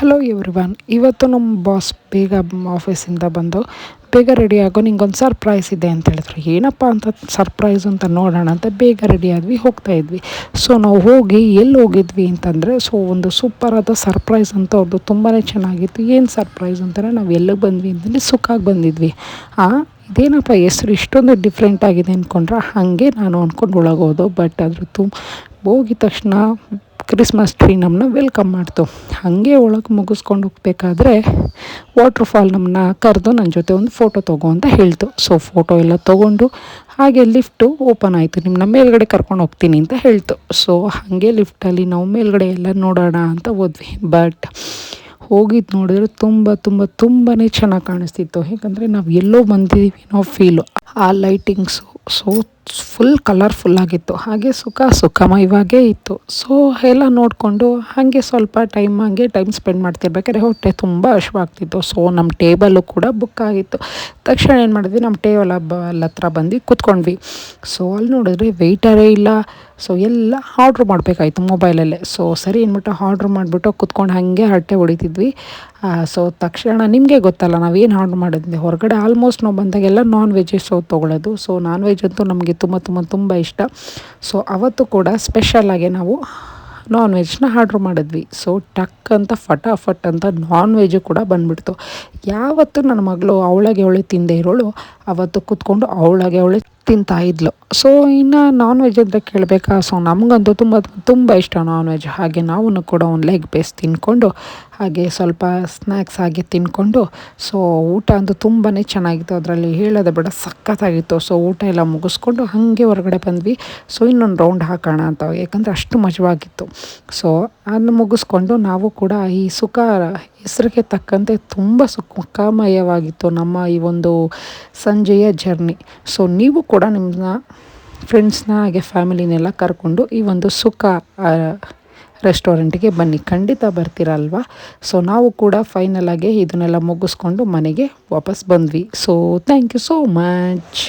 Hello everyone. ಇವತ್ತು ನಮ್ಮ boss ಬೇಗ ಆಫೀಸಿಂದ ಬಂದು ಬೇಗ ರೆಡಿ ಆಗೋ ನಿಂಗೊಂದು ಸರ್ಪ್ರೈಸ್ ಇದೆ ಅಂತ ಹೇಳಿದ್ರು. ಏನಪ್ಪ ಅಂತ ಸರ್ಪ್ರೈಸ್ ಅಂತ ನೋಡೋಣ ಅಂತ ಬೇಗ ರೆಡಿ ಆದ್ವಿ, ಹೋಗ್ತಾ ಇದ್ವಿ. ಸೊ ನಾವು ಹೋಗಿ ಎಲ್ಲಿ ಹೋಗಿದ್ವಿ ಅಂತಂದರೆ ಒಂದು ಸೂಪರಾದ ಸರ್ಪ್ರೈಸ್ ಅಂತ ಅವ್ರದ್ದು ತುಂಬಾ ಚೆನ್ನಾಗಿತ್ತು. ಏನು ಸರ್ಪ್ರೈಸ್ ಅಂತಾರೆ, ನಾವು ಎಲ್ಲಿಗೆ ಬಂದ್ವಿ ಅಂತಂದರೆ ಸುಖಾಗಿ ಬಂದಿದ್ವಿ. ಇದೇನಪ್ಪ ಹೆಸ್ರು ಇಷ್ಟೊಂದು ಡಿಫ್ರೆಂಟ್ ಆಗಿದೆ ಅಂದ್ಕೊಂಡ್ರೆ ಹಾಗೆ ನಾನು ಅಂದ್ಕೊಂಡು ಒಳಗೋದು. ಬಟ್ ಅದ್ರ ಹೋಗಿದ ತಕ್ಷಣ ಕ್ರಿಸ್ಮಸ್ ಟ್ರೀ ನಮ್ಮನ್ನ ವೆಲ್ಕಮ್ ಮಾಡ್ತು. ಹಾಗೆ ಒಳಗೆ ಮುಗಿಸ್ಕೊಂಡು ಹೋಗ್ಬೇಕಾದ್ರೆ ವಾಟ್ರ್ ಫಾಲ್ ನಮ್ಮನ್ನ ಕರೆದು ನನ್ನ ಜೊತೆ ಒಂದು ಫೋಟೋ ತೊಗೊ ಅಂತ ಹೇಳ್ತು. ಸೊ ಫೋಟೋ ಎಲ್ಲ ತೊಗೊಂಡು ಹಾಗೆ ಲಿಫ್ಟು ಓಪನ್ ಆಯಿತು. ನಿಮ್ಮನ್ನ ಮೇಲ್ಗಡೆ ಕರ್ಕೊಂಡು ಹೋಗ್ತೀನಿ ಅಂತ ಹೇಳ್ತು. ಸೊ ಹಾಗೆ ಲಿಫ್ಟಲ್ಲಿ ನಾವು ಮೇಲ್ಗಡೆ ಎಲ್ಲ ನೋಡೋಣ ಅಂತ ಹೋದ್ವಿ. ಬಟ್ ಹೋಗಿದ್ದು ನೋಡಿದ್ರೆ ತುಂಬಾ ಚೆನ್ನಾಗಿ ಕಾಣಿಸ್ತಿತ್ತು. ಯಾಕಂದರೆ ನಾವು ಎಲ್ಲೋ ಬಂದಿದ್ದೀವಿ ನಾವು ಫೀಲು. ಆ ಲೈಟಿಂಗ್ಸು ಫುಲ್ ಕಲರ್ಫುಲ್ಲಾಗಿತ್ತು. ಹಾಗೆ ಸುಖಮಯವಾಗೇ ಇತ್ತು. ಸೊ ಎಲ್ಲ ನೋಡಿಕೊಂಡು ಹಾಗೆ ಸ್ವಲ್ಪ ಟೈಮ್ ಸ್ಪೆಂಡ್ ಮಾಡ್ತಿರ್ಬೇಕಾದ್ರೆ ಹೊಟ್ಟೆ ತುಂಬ ಹಶ್ವಾಗ್ತಿತ್ತು. ಸೊ ನಮ್ಮ ಟೇಬಲ್ಲು ಕೂಡ ಬುಕ್ ಆಗಿತ್ತು. ತಕ್ಷಣ ಏನು ಮಾಡಿದ್ವಿ, ನಮ್ಮ ಟೇಬಲ್ ಹತ್ರ ಬಂದು ಕೂತ್ಕೊಂಡ್ವಿ. ಸೊ ಅಲ್ಲಿ ನೋಡಿದ್ರೆ ವೆಯ್ಟರೇ ಇಲ್ಲ. ಸೊ ಎಲ್ಲ ಆರ್ಡ್ರ್ ಮಾಡಬೇಕಾಯ್ತು ಮೊಬೈಲಲ್ಲೇ. ಸೊ ಸರಿ ಅಂದ್ಬಿಟ್ಟು ಆರ್ಡ್ರ್ ಮಾಡಿಬಿಟ್ಟು ಕೂತ್ಕೊಂಡು ಹಾಗೆ ಹರಟೆ ಹೊಡಿತಿದ್ವಿ. ಸೊ ತಕ್ಷಣ ನಿಮಗೆ ಗೊತ್ತಲ್ಲ ನಾವೇನು ಆರ್ಡ್ರ್ ಮಾಡಿದ್ವಿ. ಹೊರಗಡೆ ಆಲ್ಮೋಸ್ಟ್ ನಾವು ಬಂದಾಗೆಲ್ಲ ನಾನ್ ವೆಜ್ಜೇ ತೊಗೊಳ್ಳೋದು. ಸೊ ನಾನ್ ವೆಜ್ ಅಂತೂ ನಮಗೆ ತುಂಬ ಇಷ್ಟ. ಸೊ ಅವತ್ತು ಕೂಡ ಸ್ಪೆಷಲಾಗಿ ನಾವು ನಾನ್ ವೆಜ್ನ ಆರ್ಡ್ರ್ ಮಾಡಿದ್ವಿ. ಸೊ ಟಕ್ ಅಂತ ಫಟಾಫಟ್ ಅಂತ ನಾನ್ ವೆಜ್ಜು ಕೂಡ ಬಂದುಬಿಡ್ತು. ಯಾವತ್ತು ನನ್ನ ಮಗಳು ಅವಳೇ ತಿಂದೇ ಇರೋಳು ಅವತ್ತು ಕೂತ್ಕೊಂಡು ಅವಳೇ ತಿಂತಾಯಿದ್ಲು. ಸೊ ಇನ್ನು ನಾನ್ ವೆಜ್ ಅಂತ ಕೇಳಬೇಕಾ, ಸೊ ನಮಗಂತೂ ತುಂಬ ಇಷ್ಟ ನಾನ್ ವೆಜ್. ಹಾಗೆ ನಾವು ಕೂಡ ಒಂದು ಲೆಗ್ ಪೀಸ್ ತಿಂದ್ಕೊಂಡು ಹಾಗೆ ಸ್ವಲ್ಪ ಸ್ನ್ಯಾಕ್ಸ್ ಹಾಗೆ ತಿಂದ್ಕೊಂಡು ಸೊ ಊಟ ಅಂತೂ ತುಂಬಾ ಚೆನ್ನಾಗಿತ್ತು. ಅದರಲ್ಲಿ ಹೇಳೋದು ಬೇಡ, ಸಖತ್ತಾಗಿತ್ತು. ಸೊ ಊಟ ಎಲ್ಲ ಮುಗಿಸ್ಕೊಂಡು ಹಾಗೆ ಹೊರಗಡೆ ಬಂದ್ವಿ. ಸೊ ಇನ್ನೊಂದು ರೌಂಡ್ ಹಾಕೋಣ ಅಂತ, ಯಾಕಂದರೆ ಅಷ್ಟು ಮಜವಾಗಿತ್ತು. ಸೊ ಅದನ್ನು ಮುಗಿಸ್ಕೊಂಡು ನಾವು ಕೂಡ ಈ ಸುಖ ಹೆಸರಿಗೆ ತಕ್ಕಂತೆ ತುಂಬ ಸುಖಮಯವಾಗಿತ್ತು ನಮ್ಮ ಈ ಒಂದು ಸಂಜೆಯ ಜರ್ನಿ. ಸೊ ನೀವು ಕೂಡ ನಿಮ್ಮ ಫ್ರೆಂಡ್ಸ್ನ ಹಾಗೆ ಫ್ಯಾಮಿಲಿನೆಲ್ಲ ಕರ್ಕೊಂಡು ಈ ಒಂದು ಸುಖ ರೆಸ್ಟೋರೆಂಟಿಗೆ ಬನ್ನಿ, ಖಂಡಿತ ಬರ್ತೀರಲ್ವ. ಸೊ ನಾವು ಕೂಡ ಫೈನಲಾಗಿ ಇದನ್ನೆಲ್ಲ ಮುಗಿಸ್ಕೊಂಡು ಮನೆಗೆ ವಾಪಸ್ ಬಂದ್ವಿ. So thank you so much.